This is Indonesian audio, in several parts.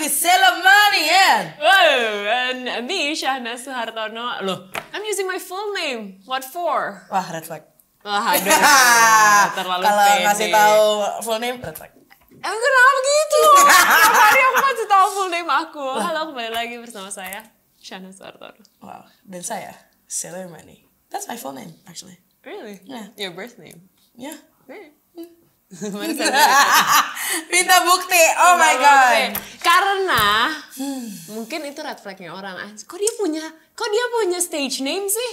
pasti Selemanian. Wow, and me, Syahna Suhartono. Loh, I'm using my full name. What for? Wah, red flag. Wah, aduh, terlalu Kalau pede. ngasih tahu full name, red flag. Emang kenapa gitu? Tiap hari aku kasih tahu full name aku. Halo, kembali lagi bersama saya, Syahna Suhartono. Wow, dan saya Selemani. That's my full name, actually. Really? Yeah. Your birth name? Yeah. Really? Minta bukti. Oh my god. Karena mungkin itu red flagnya orang. Kok dia punya stage name sih?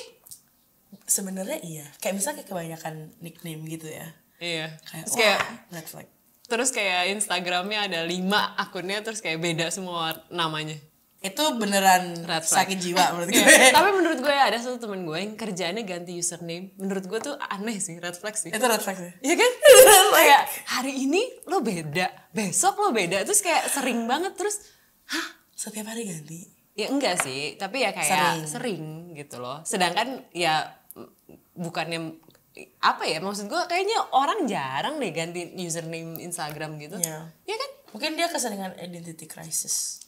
Sebenarnya iya. Kayak misalnya kebanyakan nickname gitu ya. Iya. Kayak, Terus kayak red flag. terus kayak Instagramnya ada 5 akunnya terus kayak beda semua namanya. Itu beneran Red flag. sakit jiwa menurut gue. Iya. Tapi menurut gue ada satu temen gue yang kerjaannya ganti username. Menurut gue tuh aneh sih, red flag sih. Itu red flag sih. Iya kan? Kayak hari ini lo beda, besok lo beda. Terus kayak sering banget terus, Setiap hari ganti. ya enggak sih, tapi ya kayak sering gitu loh. Sedangkan ya bukannya apa ya, maksud gue kayaknya orang jarang deh ganti username Instagram gitu. Iya. Iya kan? Mungkin dia keseringan identity crisis.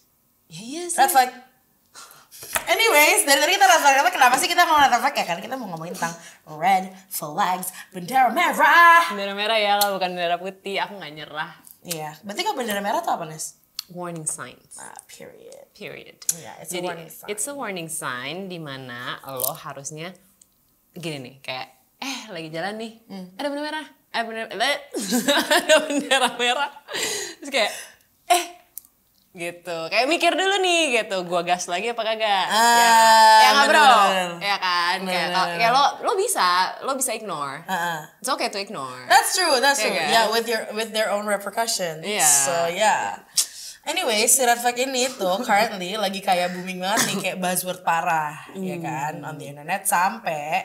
Ya iya sih. Red flag. Anyways, dari tadi kita red flag. Kenapa sih kita mau red flag ya? Kan kita mau ngomongin tentang red flags, bendera merah. Bendera merah ya, kalau bukan bendera putih aku nggak nyerah. Iya, berarti kalau bendera merah tuh apa, Nes? Warning signs. Period. Period. Yeah, it's a Jadi warning sign. it's a warning sign di mana lo harusnya gini nih, kayak lagi jalan nih, ada bendera merah, ada bendera merah, terus kayak gitu, kayak mikir dulu nih gitu, gua gas lagi apa kagak? Ya nggak bro, bener. ya kan, kayak lo bisa ignore, it's okay to ignore. That's true. Iya kan? Yeah, with their own repercussions. Iya. So yeah. Anyway, si red flag ini tuh currently lagi kayak booming banget nih, kayak buzzword parah, ya kan, on the internet, sampai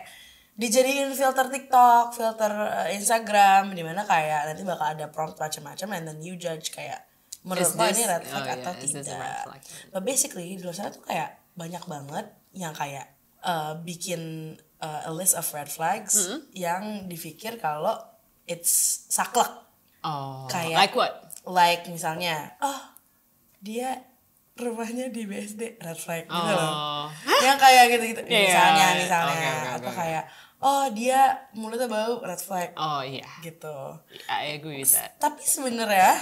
dijadiin filter TikTok, filter Instagram, dimana kayak nanti bakal ada prompt macam-macam, and then you judge kayak menurut lo ini red flag atau is this a red tidak. flag? But basically di luar sana tuh kayak banyak banget yang kayak bikin a list of red flags yang dipikir kalau it's saklek. Oh, Kayak- like what? Like misalnya, dia rumahnya di BSD, red flag gitu loh. Yang kayak gitu-gitu. Iya, Misalnya oke, atau oke. kayak dia mulutnya bau, red flag Oh iya, gitu. I agree with that. Tapi sebenarnya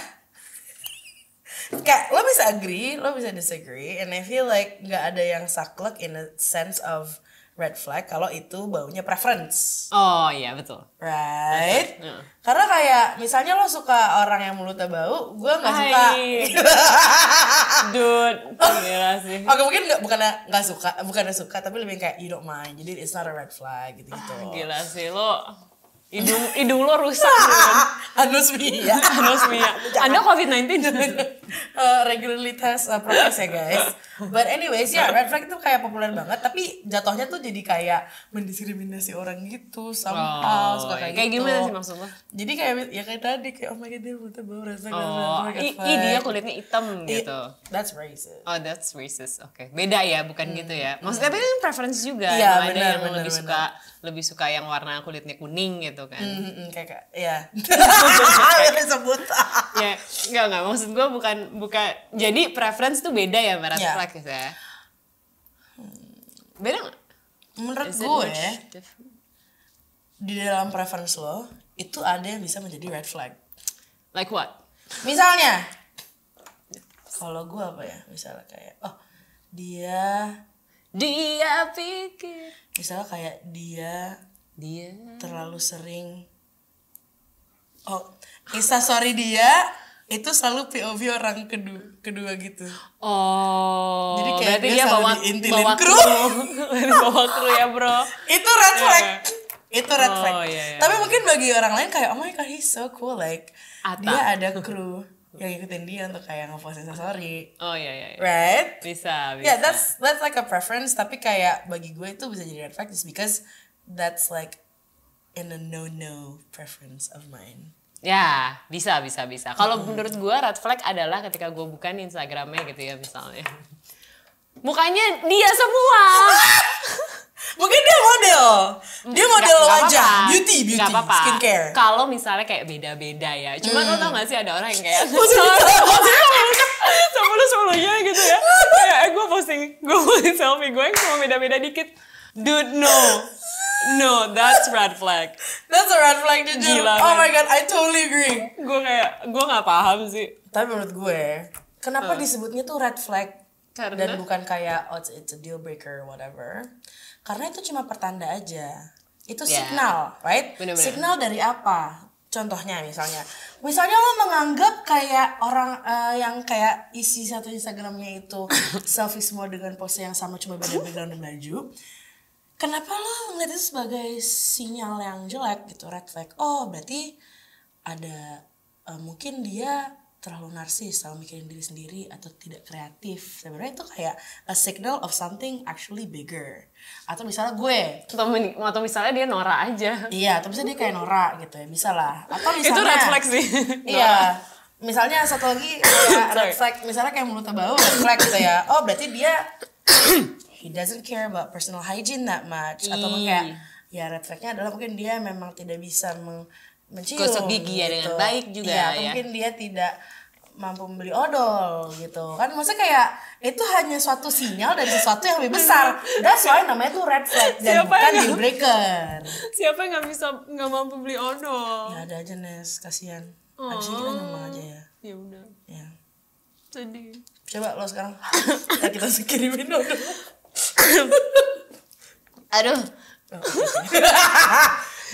kayak lo bisa agree, lo bisa disagree, and I feel like nggak ada yang saklek in a sense of red flag kalau itu baunya preference. Oh iya betul. Right? Iya. Karena kayak misalnya lo suka orang yang mulutnya bau, gue nggak suka. Dude, gila sih. Oke, mungkin bukannya suka, tapi lebih kayak you don't mind. Jadi it's not a red flag gitu-gitu. Gila sih lo. Hidung lo rusak dude. Anosmia. Anosmia. Anda COVID-19. Regularly test progress ya guys. But anyways ya, red flag itu kayak populer banget, tapi jatuhnya tuh jadi kayak mendiskriminasi orang gitu somehow, suka kayak gitu. Kayak gimana sih maksud lo? Jadi kayak ya kayak tadi kayak oh my god dia mulutnya bau, red flag, Oh, red flag. dia kulitnya hitam gitu. That's racist. Oh, that's racist. Oke. Beda ya, bukan gitu ya. Maksudnya tapi kan preference juga. Iya, Emang ada benar, yang benar, lebih suka yang warna kulitnya kuning gitu kan. Kayak ya. Disebut. Ya, enggak maksud gue bukan jadi preference tuh beda ya red Iya. flag ya. Beda nggak? Menurut Is it gue much different? di dalam preference lo itu ada yang bisa menjadi red flag. Like what? Misalnya, kalau gue apa ya? Misalnya kayak dia pikir misalnya kayak dia terlalu sering instastory dia itu selalu POV orang kedua gitu. Oh, Jadi kayak berarti dia dia selalu bawa diintilin kru. bawa kru ya bro. Itu red flag. Itu red flag. Oh, iya. Tapi mungkin bagi orang lain kayak oh my god he's so cool, like Ata. dia ada kru yang ngikutin dia untuk kayak ngepost instastory. Oh iya. Right? Bisa. Yeah, that's like a preference, tapi kayak bagi gue itu bisa jadi red flag just because that's like in a no preference of mine. Ya, bisa. Kalau menurut gue red flag adalah ketika gue bukan Instagramnya gitu ya misalnya. Mukanya dia semua. Mungkin dia model wajah, apa-apa. beauty, Nggak apa-apa. skincare. Kalau misalnya kayak beda-beda ya. Cuma lo tau gak sih ada orang yang kayak sepuluh-sepuluhnya gitu ya. Kayak gue posting selfie gue yang cuma beda-beda dikit. Dude, no, that's red flag. That's a red flag jujur. Gila, Oh man. my god, I totally agree. Gue nggak paham sih. Tapi menurut gue, kenapa disebutnya tuh red flag Karena? dan bukan kayak oh it's a deal breaker or whatever? Karena itu cuma pertanda aja. Itu signal, right? Bener-bener. Signal dari apa? Contohnya misalnya lo menganggap kayak orang yang kayak isi satu Instagramnya itu selfie semua dengan pose yang sama cuma beda background dan baju. Kenapa lo ngeliat itu sebagai sinyal yang jelek gitu, red flag? Oh berarti ada mungkin dia terlalu narsis, selalu mikirin diri sendiri atau tidak kreatif. Sebenarnya itu kayak a signal of something actually bigger. Atau misalnya gue, Atau misalnya dia norak aja. iya, atau misalnya dia kayak norak gitu ya, bisa lah. Atau misalnya Itu red flag sih. Iya. Misalnya satu lagi kayak red flag, misalnya kayak mulutnya bau, red flag gitu ya. Oh berarti dia he doesn't care about personal hygiene that much. Atau kayak ya red flagnya adalah mungkin dia memang tidak bisa mencium Gosok gigi ya dengan baik juga ya. ya. Mungkin dia tidak mampu membeli odol gitu kan, maksudnya kayak itu hanya suatu sinyal dari sesuatu yang lebih besar. That's why namanya tuh red flag dan bukan deal breaker. Siapa yang nggak mampu beli odol? Ya ada aja Nes, kasihan. Abis ini kita ngomong aja ya. Ya udah. Ya. Sedih. Coba lo sekarang kita kirimin odol. Aduh.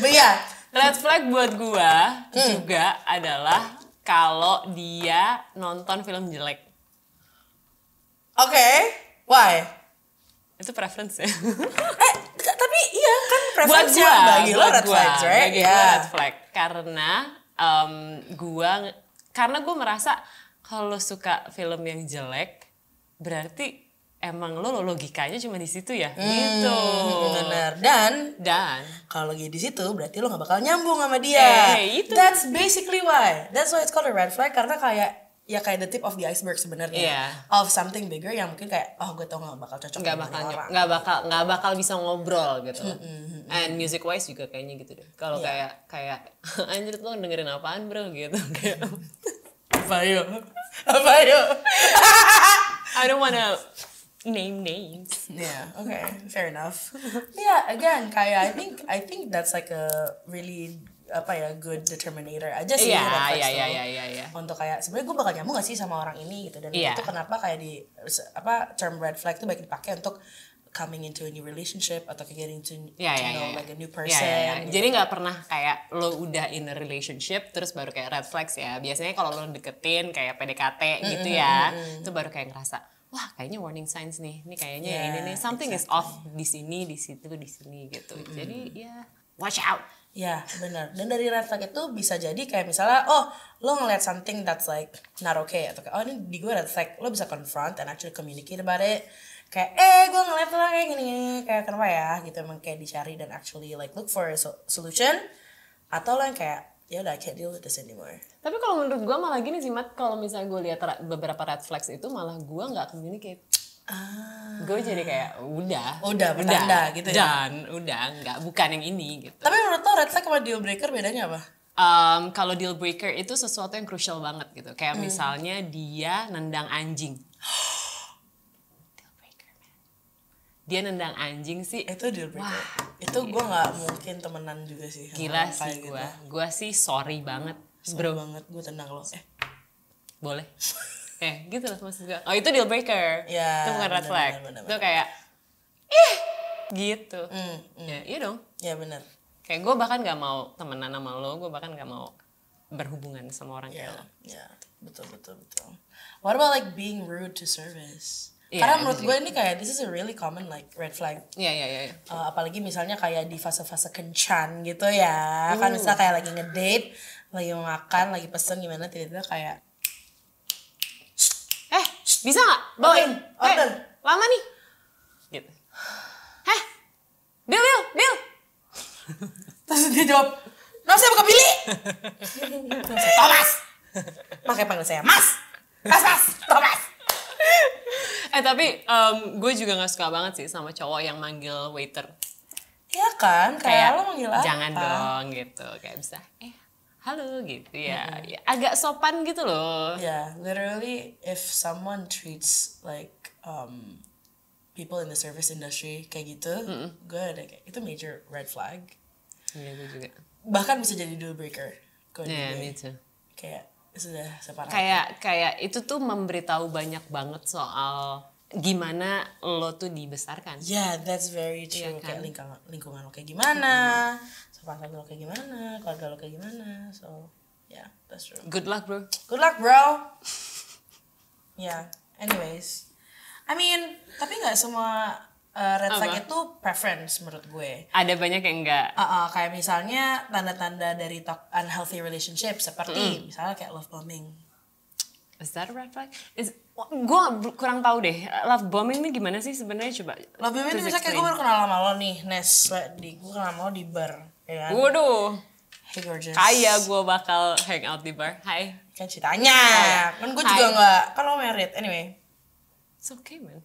But yeah, Red flag buat gua juga adalah kalau dia nonton film jelek. oke, why? Itu preference ya. Tapi iya kan buat preference-nya gua, bagi lo red flags, right? Bagi gua red flag karena karena gua merasa kalau suka film yang jelek berarti emang lo logikanya cuma di situ ya, gitu. Bener. Dan kalau lagi di situ berarti lo gak bakal nyambung sama dia. Itu. That's basically why. That's why it's called a red flag, karena kayak the tip of the iceberg sebenarnya. Iya. Of something bigger yang mungkin kayak gue tau gak bakal cocok nggak sama orang. nggak bakal bisa ngobrol gitu. And music wise juga kayaknya gitu deh. Kalau kayak anjir lo dengerin apaan bro gitu kayak. Apa yo? I don't wanna name names. Yeah, okay, fair enough. Yeah, again, kayak I think that's like a really good determinator aja sih. Iya. Untuk kayak sebenarnya gue bakal nyambung gak sih sama orang ini gitu, dan itu kenapa kayak di term red flag itu baik dipakai untuk coming into a new relationship atau getting to know like a new person. Gitu. Jadi nggak pernah kayak lo udah in a relationship terus baru kayak red flags ya. Biasanya kalau lo deketin kayak PDKT gitu ya, itu baru kayak ngerasa wah kayaknya warning signs nih. Ini kayaknya ini nih something is off di sini, di situ, di sini gitu. Jadi ya watch out. Ya benar. Dan dari red flag itu bisa jadi kayak misalnya lo ngeliat something that's like not okay atau kayak ini di gue red flag, lo bisa confront and actually communicate about it. Kayak gue ngeliat lo kayak gini kayak kenapa ya gitu, emang kayak dicari dan actually like look for a solution. Atau lo yang kayak ya udah I can't deal with this anymore. Tapi kalau menurut gue malah gini sih Mat, kalau misalnya gue lihat beberapa red flags itu malah gue nggak communicate. Gue jadi kayak udah bertanda gitu ya. Dan udah nggak, bukan yang ini gitu. Tapi menurut lo red flag sama deal breaker bedanya apa? Kalau deal breaker itu sesuatu yang crucial banget gitu. Kayak misalnya dia nendang anjing. Deal breaker, man. Dia nendang anjing sih. Itu deal breaker. Itu gue nggak mungkin temenan juga sih. Gila sih gue. Gitu. Gue sih sorry banget. Bro banget gue tendang lo. Boleh. Gitu lah maksud gue. Oh itu deal breaker. Ya, itu bukan red flag. Bener. Itu kayak gitu. Ya, iya dong. Ya benar. Kayak gue bahkan gak mau temenan sama lo, gue bahkan gak mau berhubungan sama orang kayak lo. Ya, betul. What about like being rude to service? Yeah, Karena menurut gue ini kayak this is a really common like red flag. Iya. Apalagi misalnya kayak di fase-fase kencan gitu ya. Kan misalnya kayak lagi ngedate, lagi mau makan, lagi pesen gimana, tiba-tiba kayak bisa gak bawain? Order. Lama nih. Gitu. Bill. Terus dia jawab, "Nah, saya buka Billy." Thomas. Makanya panggil saya Mas. Thomas. Tapi gue juga gak suka banget sih sama cowok yang manggil waiter Ya kan, kayak lo manggil apa? Jangan dong gitu, kayak bisa halo gitu ya. Ya, agak sopan gitu loh. Yeah, literally if someone treats like people in the service industry kayak gitu, good, kayak itu major red flag. Iya, gue juga. Bahkan bisa jadi deal breaker. Yeah, me too. Kayak sudah separah. Kayak itu tuh memberitahu banyak banget soal gimana lo tuh dibesarkan. Yeah, that's very true. Iya kan? Kayak lingkungan lo kayak gimana, sopan santun lo kayak gimana, keluarga lo kayak gimana. So, yeah, that's true. Good luck, bro. Good luck, bro. Yeah. Anyways, I mean, tapi nggak semua red flag itu preference menurut gue. Ada banyak yang enggak. Kayak misalnya tanda-tanda dari unhealthy relationship seperti misalnya kayak love bombing. Is that a red flag? Gue kurang tahu deh. Love bombing ini gimana sih sebenarnya, coba? Love bombing itu misalnya kayak gue baru kenal sama lo nih, Nes. Gue kenal sama lo di bar, ya kan? Waduh. Hey gorgeous. Kayak gue bakal hang out di bar. Hai. Kan ceritanya. Kan gue juga nggak, kan lo married. Anyway. It's okay, man.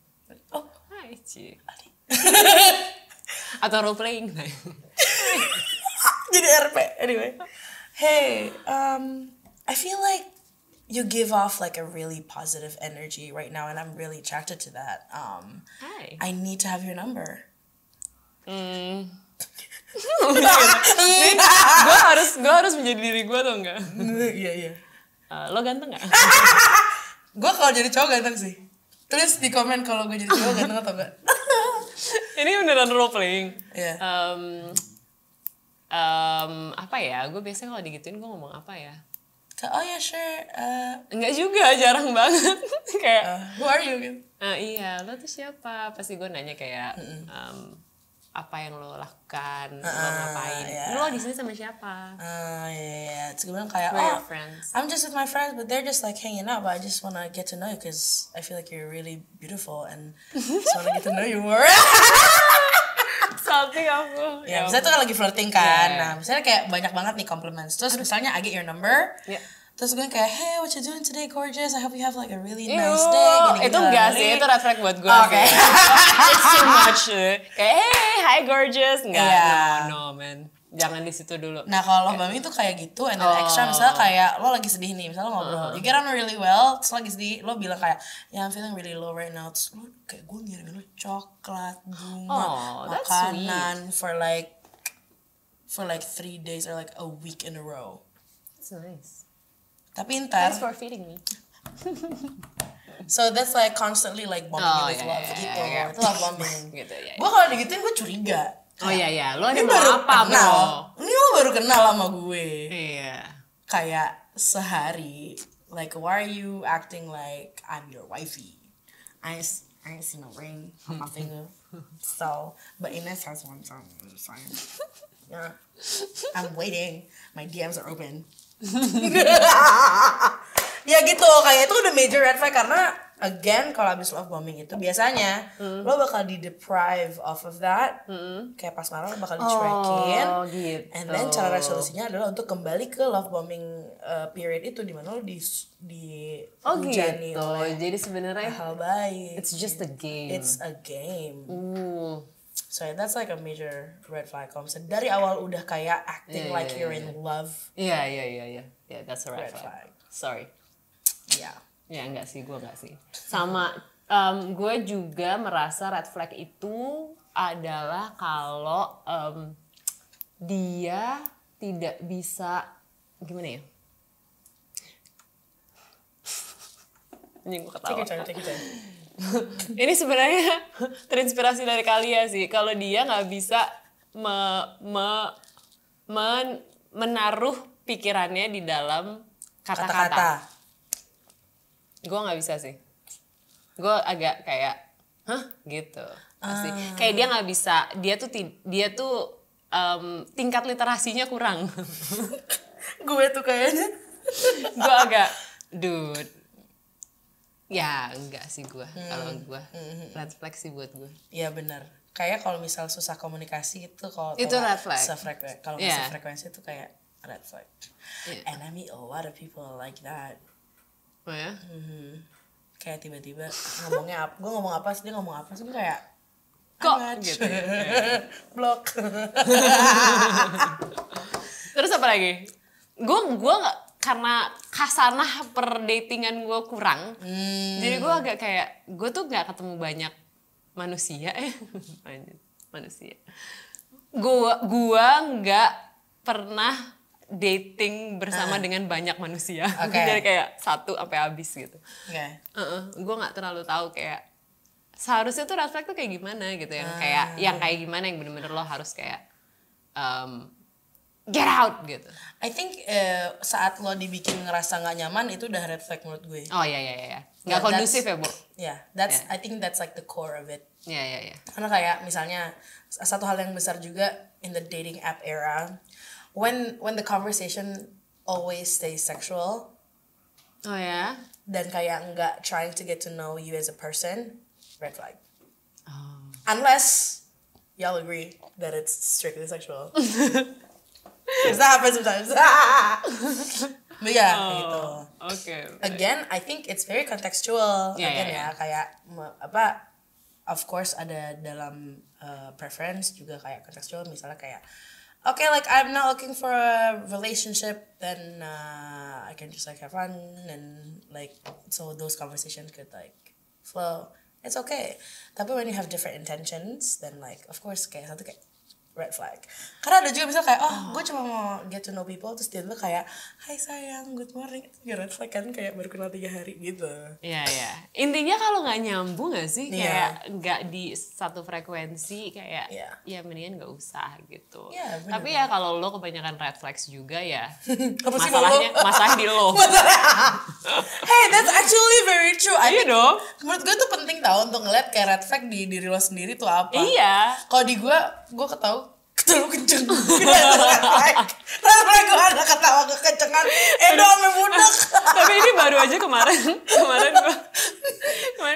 Oh. Hai, Ci. Atau role playing. Jadi RP. Anyway. Hey, I feel like you give off like a really positive energy right now and I'm really attracted to that. Hai. I need to have your number. Gue harus menjadi diri gue tuh enggak? Iya. Lo ganteng nggak? Gue kalau jadi cowok ganteng sih. Tulis di komen kalau gue jadi cowok ganteng atau enggak. Ini beneran role playing. Iya. Apa ya? Gue biasanya kalau digituin gue ngomong apa ya? Oh ya sure. Enggak juga, jarang banget. Kayak Who are you? Gitu. iya, lo tuh siapa? Pasti gue nanya kayak apa yang lo lakukan, lo ngapain? yeah. Lo di sini sama siapa? Yeah. Terus gue bilang kayak, We're your friends. I'm just with my friends, but they're just like hanging out. But I just wanna get to know you because I feel like you're really beautiful and just wanna get to know you more. Salting aku. Ya, misalnya tuh kan lagi flirting kan. Yeah. Nah, misalnya kayak banyak banget nih compliments. Terus misalnya I get your number. Yeah. Terus gue kayak, hey, what you doing today, gorgeous? I hope you have like a really Ew, nice day. Gini-gini. itu enggak sih, itu red flag buat gue Oke. sih. It's too much. Kayak, hey, hi gorgeous. Enggak, Yeah. no man. Jangan di situ dulu. Nah, kalau love bombing tuh kayak gitu, and then extra misalnya kayak lo lagi sedih nih, misalnya lo ngobrol, you get on really well, terus lagi sedih, lo bilang kayak, yeah, I'm feeling really low right now, terus lo kayak gue ngirimin lo coklat, bunga, that's makanan for like 3 days or like a week in a row. That's nice. Tapi ntar, Thanks for feeding me. so that's like constantly like bombing you with love gitu, itu love bombing. Gitu, ya. Gue kalau digituin gue curiga. Oh iya, lo Ini ada mau baru apa, kenal, bro? ini lo baru kenal sama gue. Iya. Kayak sehari, like why are you acting like I'm your wifey? I ain't seen a ring on my finger. So, but Ines has one, so I'm just saying. Yeah, I'm waiting. My DMs are open. Ya gitu, kayak itu udah major red flag karena again kalau abis love bombing itu biasanya lo bakal di deprive off of that. Kayak pas marah lo bakal dicuekin. Oh, gitu. And then cara resolusinya adalah untuk kembali ke love bombing period itu di mana lo dihujani gitu. oleh Jadi sebenarnya hal baik. it's just a game. It's a game. Ooh. So that's like a major red flag. Kalau misalnya dari awal udah kayak acting like you're in love. Iya. Yeah, that's a red Red flag. flag. Sorry. Yeah. Ya enggak sih, gue enggak sih. Sama gue juga merasa red flag itu adalah kalau dia tidak bisa, gimana ya? Anjing gue ketawa. Take your time. Ini sebenarnya terinspirasi dari Kalia sih. Kalau dia nggak bisa menaruh pikirannya di dalam kata-kata. Gue nggak bisa sih. Gue agak kayak, hah gitu. Pasti. Kayak dia nggak bisa. Dia tuh tingkat literasinya kurang. Gue tuh kayaknya. Gue agak, dude. Ya enggak sih gue. Kalau gue red flag sih buat gue. Iya benar. Kayak kalau misal susah komunikasi itu kalau Itu red flag. Kalau nggak sefrekuensi itu kayak red flag. Yeah. And I meet a lot of people like that. Oh ya? Kayak tiba-tiba ngomongnya gue ngomong apa sih, dia ngomong apa sih, gue kayak kok Unmatch. gitu ya. Blok. Terus apa lagi? Gue nggak, karena khasanah per datingan gue kurang, jadi gue agak kayak gue tuh nggak ketemu banyak manusia manusia. Gue nggak pernah dating bersama dengan banyak manusia. Oke. Jadi kayak 1 sampai habis gitu. Oke. Gue nggak terlalu tahu kayak seharusnya tuh red flag tuh kayak gimana gitu, yang kayak gimana yang bener-bener lo harus kayak get out gitu. I think saat lo dibikin ngerasa nggak nyaman itu udah red flag menurut gue. Oh iya. Nggak Yeah, kondusif ya, Bu? Yeah, I think that's like the core of it. Iya. Karena kayak misalnya satu hal yang besar juga in the dating app era, when the conversation always stays sexual Oh ya? dan kayak nggak trying to get to know you as a person, red flag. Oh. Unless y'all agree that it's strictly sexual. Because that happens sometimes. But yeah, gitu. Oke. Again, I think it's very contextual. Yeah, Again yeah, ya, kayak apa? Of course ada dalam preference juga kayak contextual. Misalnya kayak, okay, like I'm not looking for a relationship, then I can just like have fun and like so those conversations could like flow. It's okay. Tapi when you have different intentions, then like of course kayak satu kayak red flag. Karena ada juga misal kayak, gue cuma mau get to know people, terus dia tuh kayak, hai sayang, good morning, itu juga red flag kan, kayak baru kenal 3 hari gitu. Iya. Intinya kalau nggak nyambung nggak sih, Iya. kayak nggak di satu frekuensi, kayak Iya. ya mendingan nggak usah gitu. Iya, bener. Tapi ya kalau lo kebanyakan red flags juga ya, Apa sih mau lo? masalah di lo. Hey, that's actually very true. Iya dong. Menurut gue tuh penting tau untuk ngeliat kayak red flag di diri lo sendiri tuh apa. Iya. Kalau di gue terlalu kenceng. Red flag. Red flag gue ada ketawa kekencengan. Edo ame budak. Tapi ini baru aja kemarin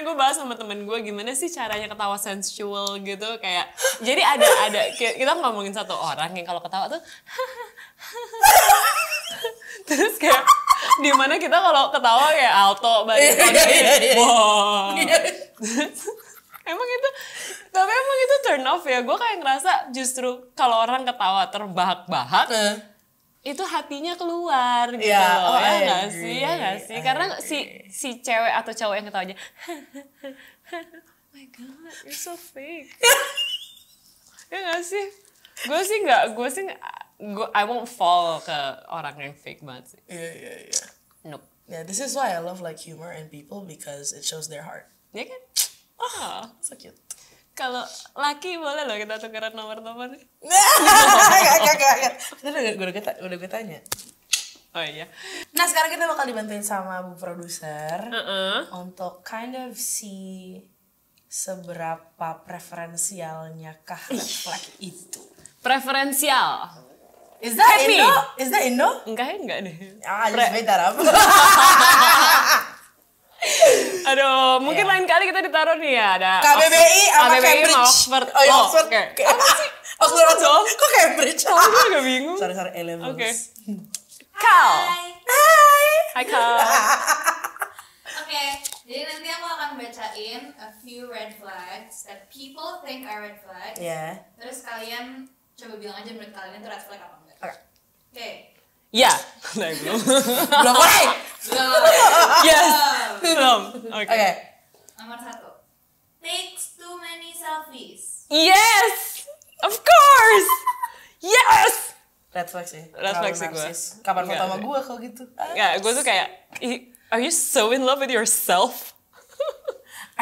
gue bahas sama temen gue gimana sih caranya ketawa sensual gitu, kayak jadi ada kita ngomongin satu orang yang kalau ketawa tuh terus kayak di mana kita kalau ketawa kayak alto banget wow. Emang itu turn off ya. Gue kayak ngerasa justru kalau orang ketawa terbahak-bahak, itu hatinya keluar gitu Yeah, loh. oh, Ya I nggak agree. sih? Ya nggak sih? Karena si cewek atau cowok yang ketawanya, oh my god, you're so fake. Ya nggak sih? Gue sih I won't fall ke orang yang fake banget sih. Iya. Nope. Yeah, this is why I love like humor in people because it shows their heart. Ya kan? Oh. So cute. Kalau laki boleh loh kita tukeran nomor telepon. Gak. Udah gue tanya. Oh iya. Nah sekarang kita bakal dibantuin sama Bu Produser untuk kind of see seberapa preferensialnya kah red flag itu. Preferensial. Is that Happy. Indo? Is that Indo? Enggak deh. I just made that up. Aduh, mungkin lain kali kita ditaruh nih ya, ada KBBI sama Cambridge. Oxford. Oh iya Oxford. Oke. Oxford dong. Kok Cambridge? Gue agak bingung. Sorry A-levels. Oke. Kal. Hai Kal. Oke, jadi nanti aku akan bacain a few red flags that people think are red flags. Yeah. Terus kalian coba bilang aja menurut kalian itu red flag apa enggak. Oke. Oke. Ya. Nah, belum. Belum mulai. Yes. Belum. Oke. Nomor 1. Takes too many selfies. Yes. Of course. Yes. Red flag sih. Red flag sih gue. Narsis. Kapan foto Enggak sama sih. gue kalau gitu? Nggak, gue tuh kayak, are you so in love with yourself?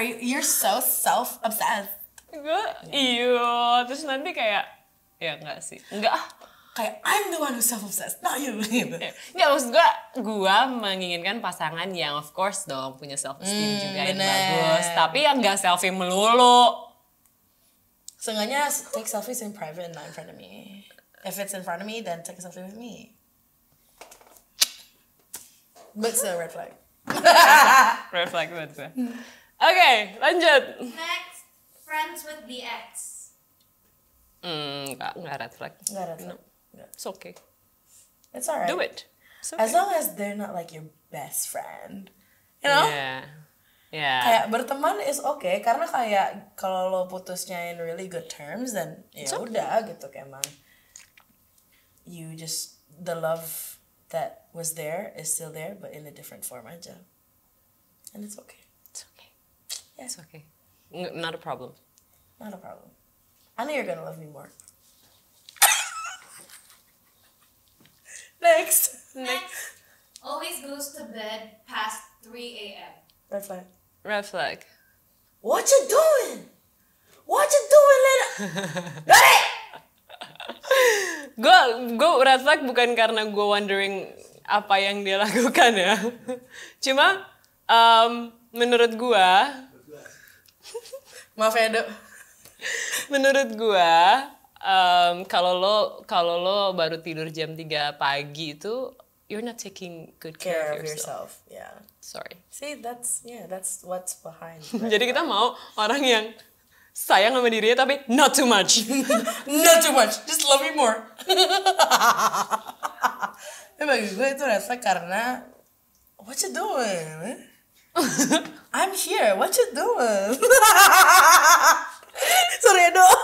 You're so self-obsessed. Gue, iyo. Terus nanti kayak, ya nggak sih. Enggak ah. Kayak I'm the one who's self-obsessed, not you. Gitu. Nggak, maksud gue menginginkan pasangan yang of course dong punya self-esteem juga yang bener. bagus. Tapi yang nggak selfie melulu. Seenggaknya take selfies in private and not in front of me. If it's in front of me, then take a selfie with me. But still red flag. Red flag buat gue. Oke, lanjut. Next, friends with the ex. Nggak red flag. Nggak red flag. No, it's okay. It's alright. Do it. It's okay. As long as they're not like your best friend. You know? Yeah. Yeah. Kayak berteman is okay karena kayak kalau lo putusnya in really good terms dan ya udah gitu kayak emang you just the love that was there is still there but in a different form aja. And it's okay. It's okay. Yeah. It's okay. Not a problem. Not a problem. I know you're gonna love me more. Next. Next. Always goes to bed past 3 a.m. Red flag. Red flag. What you doing? What you doing later? Hey! Gue red flag bukan karena gue wondering apa yang dia lakukan ya. Cuma menurut gue, Maaf ya, Dok. menurut gue kalau lo baru tidur jam 3 pagi itu you're not taking good Care care of of yourself. yourself. Yeah. Sorry. See, that's what's behind. Jadi kita mau orang yang sayang sama dirinya tapi not too much. Not too much. Just love me more. Tapi bagi gue itu red flag karena what you doing? I'm here. What you doing? Sorry, Dok.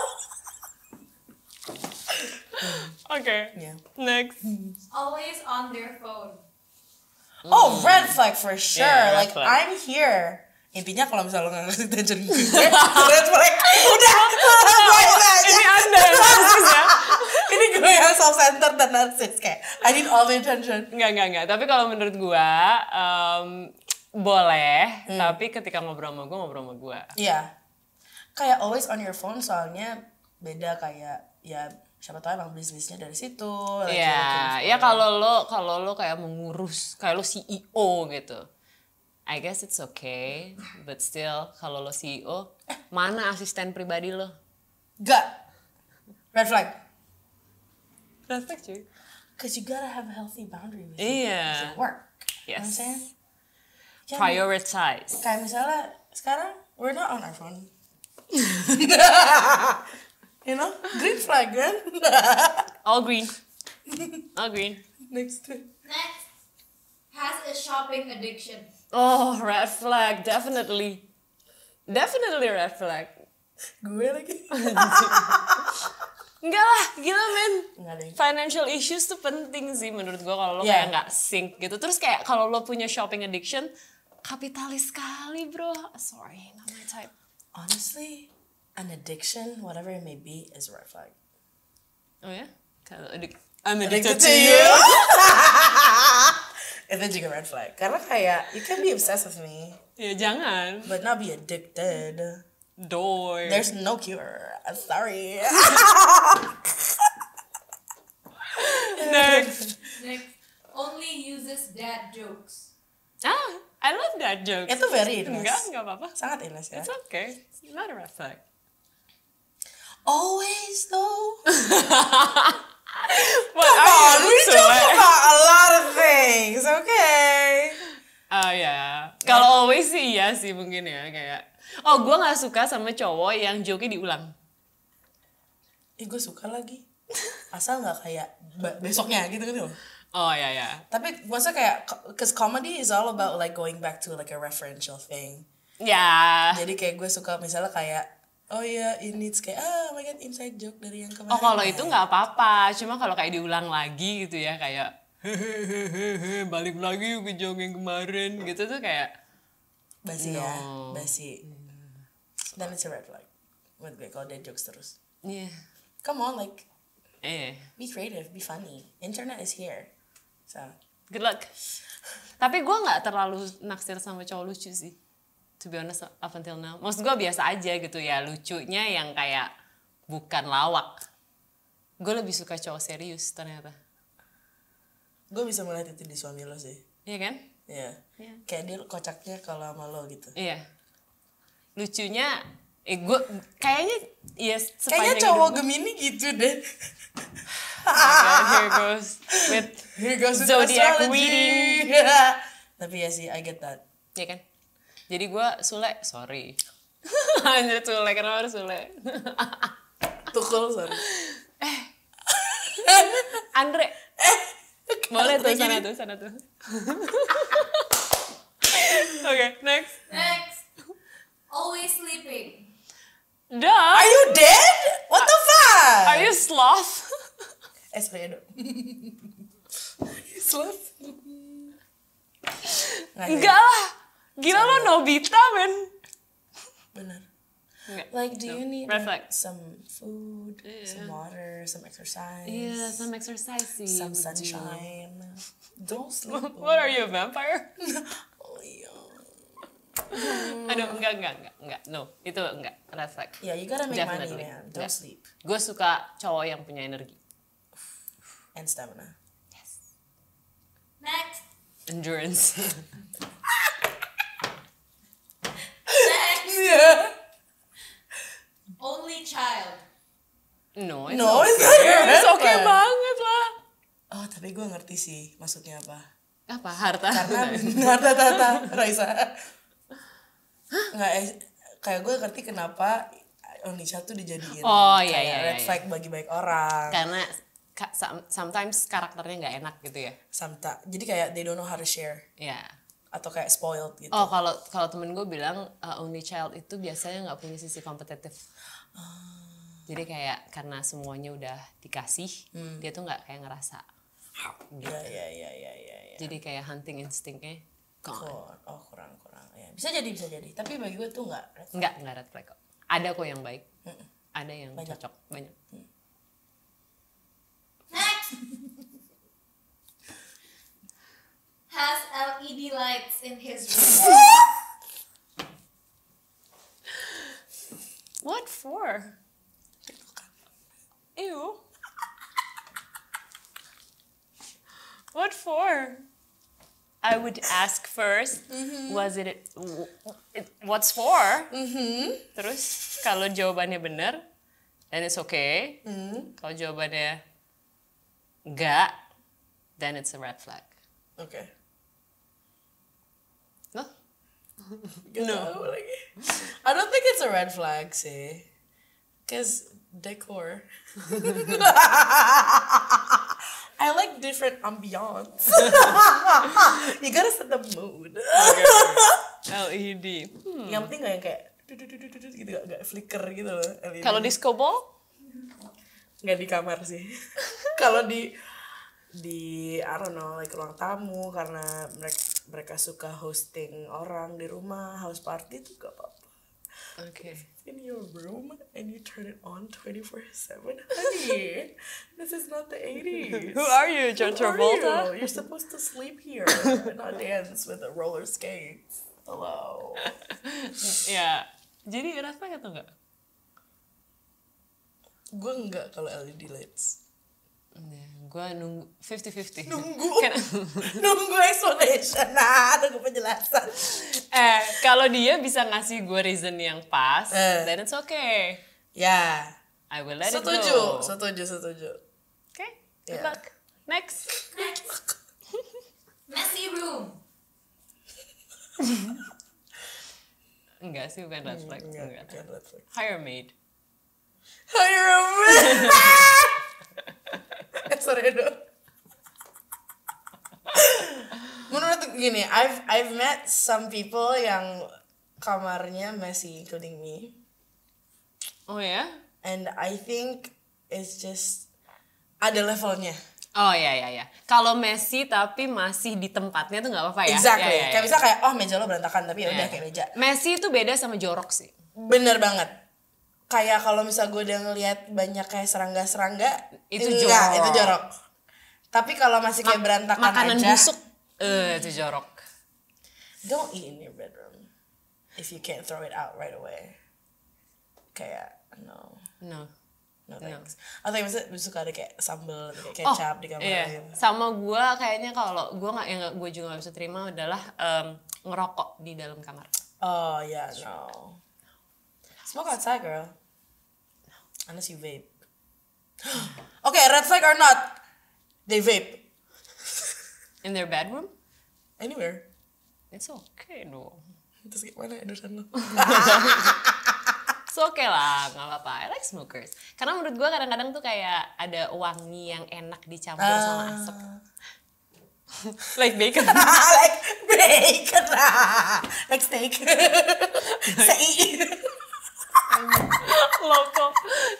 Okay. Yeah. Next. Always on their phone. Oh, red flag for sure. Yeah, red like flag. I'm here. Intinya kalau misalnya lo nggak ngasih attention ke gue, red flag. Udah, gue aja. Ini Anda yang narsis ya? Ini gue yang self-centered dan narsis kayak I need all the attention. Enggak. Tapi kalau menurut gua boleh, tapi ketika ngobrol sama gua. Iya. Kayak always on your phone soalnya beda kayak ya siapa tahu emang bisnisnya dari situ. like you're looking Iya, for- ya kalau lo kayak mengurus, kayak lo CEO gitu. I guess it's okay, but still kalau lo CEO, mana asisten pribadi lo? Gak. Red flag. Respect cuy. Cause you gotta have a healthy boundary with Iya. work. You know what I'm Yes. saying? Ya, Prioritize. kayak misalnya sekarang we're not on our phone. You know? Green flag kan? All green. All green. Next. Next. Has a shopping addiction. Oh, red flag, definitely. Definitely red flag. Gue lagi. Enggak lah, gila men. Enggak deh. Financial issues tuh penting sih menurut gue kalau lo Yeah. kayak nggak sync gitu. Terus kayak kalau lo punya shopping addiction, kapitalis sekali bro. Sorry, not my type. Honestly, an addiction, whatever it may be, is a red flag. Oh ya? Kalau I'm Addicted addicted to to you. you. Itu juga red flag. Karena kayak, you can be obsessed with me, Ya jangan. but not be addicted. Doi. There's no cure. I'm sorry. Next. Next. Only uses dad jokes. I love that joke. Itu very Ines. Enggak apa-apa. Sangat Ines ya. It's okay. It's not a red flag. Always though. What Come on, we so talk like- about a lot of things, okay? Oh ya, kalau always sih iya sih mungkin ya kayak. Oh, gue nggak suka sama cowok yang joke-nya diulang. Gue suka lagi. Asal nggak kayak besoknya gitu loh. Oh ya. Tapi maksudnya kayak, cause comedy is all about like going back to like a referential thing. Ya. Jadi kayak gue suka misalnya kayak, oh iya ini kayak, oh my god inside joke dari yang kemarin. Oh kalau itu nggak apa-apa, cuma kalau kayak diulang lagi gitu ya kayak balik lagi ke joke yang kemarin gitu tuh kayak. Basi ya, No. basi. Then it's a red flag. Buat gue kalau dia jokes terus. Iya. Come on, like, be Be creative, be funny. Internet is here. So, good luck. Tapi gue nggak terlalu naksir sama cowok lucu sih. To be honest, up until now. Maksud gue biasa aja gitu ya, lucunya yang kayak bukan lawak. Gue lebih suka cowok serius ternyata. gue bisa melihat itu di suami lo sih. Iya kan? Iya. Iya. Kayak dia kocaknya kalau sama lo gitu. Iya. Lucunya, gue kayaknya ya Kayaknya sepanjang cowok hidup Gemini gitu deh. gue, here goes with Here goes with zodiac astrology. reading. Tapi ya sih, I get that. Iya kan? Jadi gue Sule, sorry. Anjir Sule, kenapa harus Sule? Tukul, sorry. Andre. Boleh tuh, Lagi sana tuh. Oke, next. Next. Espresso. Islam. Enggak lah. Gila lo Nobita, men. Bener. Enggak. Like, do you need Red flag. some food, some water, some exercise, Yeah, some exercise sih. some would do. sunshine? Don't sleep. What are you, a vampire? Oh, yeah. Aduh, enggak. No, itu enggak. Red flag. Yeah, you gotta make Definitely. money, man. Don't Yeah. sleep. Gue suka cowok yang punya energi. And stamina. Next. Endurance. Next. Yeah. Only child. No, No, okay. it's not your red It's okay flag. banget lah. Oh, tapi gue ngerti sih maksudnya apa. Apa? Harta? Karena tata Raisa. Nggak, kayak gue ngerti kenapa only child tuh dijadiin Oh, iya, kayak iya, red iya. flag bagi banyak orang. Karena sometimes karakternya nggak enak gitu ya. Jadi kayak they don't know how to share Ya. atau kayak spoiled gitu. Oh, kalau temen gue bilang only child itu biasanya nggak punya sisi kompetitif. Jadi kayak karena semuanya udah dikasih, dia tuh nggak kayak ngerasa. Gitu. Iya. Jadi kayak hunting instingnya gone. Oh, kurang. Ya, bisa jadi. Tapi bagi gue tuh nggak. Nggak red flag kok. Ada kok yang baik. Ada yang Banyak. cocok, banyak. Next. Has LED lights in his room. What for? Ew. What for? I would ask first, was it what's for? Terus kalau jawabannya benar, then it's okay. Kalau jawabannya enggak, then it's a red flag. Oke. Loh? No. Lagi. I don't think it's a red flag sih. Cause decor. I like different ambiance. You gotta set the mood. LED. Yang penting gak yang kayak gitu, gak flicker gitu loh. LED. Kalau disco ball? Nggak di kamar sih. Kalau di I don't know, like ruang tamu karena mereka suka hosting orang di rumah, house party itu gak apa-apa. Okay. In your room and you turn it on 24/7, honey. This is not the 80s. Who are you, John Who are Travolta? you? You're supposed to sleep here, not dance with the roller skates. Hello. Ya. Jadi red flag atau enggak? Gue enggak kalau LED lights. Gue nunggu 50-50. Nunggu explanation, nunggu penjelasan. Kalau dia bisa ngasih gue reason yang pas, then it's okay. Ya. I will let it Setuju. go. Okay, good Yeah. luck. Next. Messy room. Enggak sih, bukan red flag. Enggak. Bukan red flag. Hire a maid. Hire a maid. Sorry dong. Menurut gini, I've met some people yang kamarnya messy, including me, Oh ya? and I think it's just ada levelnya. Oh ya. Kalau messy tapi masih di tempatnya tuh nggak apa-apa ya? Exactly. Ya. Kayak misalnya kayak oh meja lo berantakan tapi ya udah Ya. kayak meja. Messy itu beda sama jorok sih. Bener banget. Kayak kalau misal gue udah ngeliat banyak kayak serangga-serangga, Itu enggak, jorok. itu jorok. Tapi kalau masih kayak berantakan Makanan aja, busuk, itu jorok. don't eat in your bedroom if you can't throw it out right away. Kayak no thanks. Atau yang misalnya suka ada kayak sambal, atau kayak kecap di kamar iya. gitu. Sama gue kayaknya kalau gue nggak, yang gue juga nggak bisa terima adalah ngerokok di dalam kamar. Oh yeah, no. Smoke outside, girl. Unless you vape. Okay, red flag or not, they vape In their bedroom, anywhere. it's okay dong. Terus gimana edusan lo? It's okay lah, nggak apa-apa. I like smokers. Karena menurut gue kadang-kadang tuh kayak ada wangi yang enak dicampur sama asap. Like bacon. Like bacon, like steak. Sei. Loco.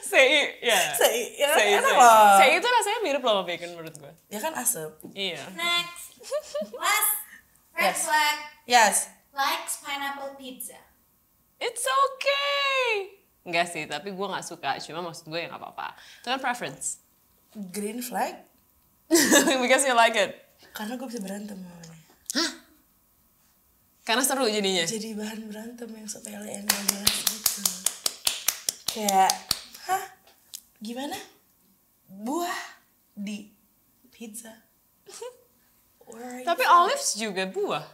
Sei, ya. Sei, ya Sei, enak sei. loh. Sei itu rasanya mirip sama bacon menurut gue. Ya kan asap. Iya. Next. Last red Yes. flag. Yes. Likes pineapple pizza. It's okay. Enggak sih, tapi gue nggak suka. Cuma maksud gue ya nggak apa-apa. Itu kan preference. Green flag? Because you like it. Karena gue bisa berantem sama dia. Karena seru jadinya. Jadi bahan berantem yang sepele yang gak jelas gitu. Kayak, hah? Gimana? Buah di pizza. Where are you Tapi from? olives juga buah.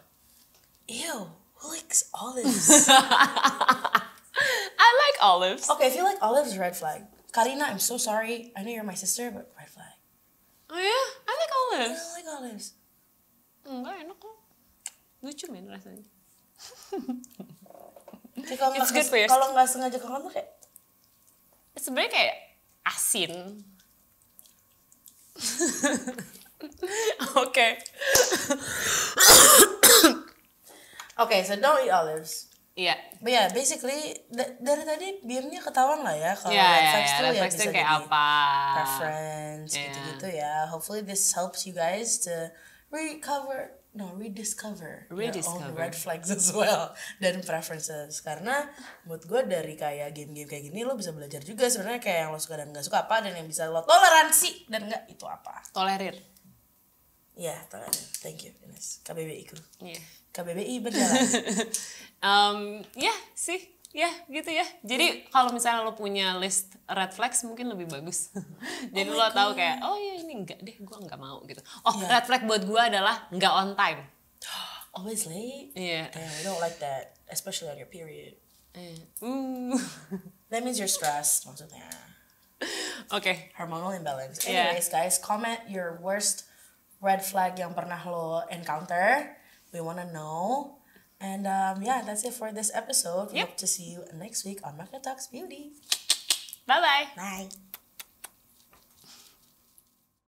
Ew, who likes olives? I like olives. Okay, if you like olives, red flag. Karina, I'm so sorry. I know you're my sister, but red flag. Oh ya, I like I olives. don't like olives. Enggak enak kok. Lucu men rasanya. Kayak kalau It's good for your kalau nggak sengaja kangen tuh kayak Sebenarnya kayak asin. Oke. okay, so don't eat olives. Iya. But yeah, basically dari tadi BM-nya ketahuan lah ya kalau Iya, red iya, flags iya. tuh Red ya flags bisa tuh kayak jadi apa? preference Iya. gitu-gitu ya. Hopefully this helps you guys to rediscover your own Rediscover. red flags as well dan preferences. Karena menurut gue dari kayak game-game kayak gini lo bisa belajar juga sebenarnya kayak yang lo suka dan gak suka apa dan yang bisa lo toleransi dan gak itu apa. Tolerir. Ya, toleransi. Thank you, Ines. KBBI ku. Iya. KBBI berjalan. Ya sih, ya gitu ya. Jadi kalau misalnya lo punya list red flags mungkin lebih bagus. Jadi Oh lo my tahu God. kayak, oh ya ini enggak deh, gue enggak mau gitu. Oh Yeah. red flag buat gue adalah enggak on time. Always late? Iya. Damn, we don't like that. Especially on your period. Uh. That means you're stressed, maksudnya. Oke. Hormonal imbalance. Yeah. Anyways, guys, comment your worst red flag yang pernah lo encounter. We wanna know. And yeah, that's it for this episode. We Yep. hope to see you next week on Market Talks Beauty. Bye bye. Bye.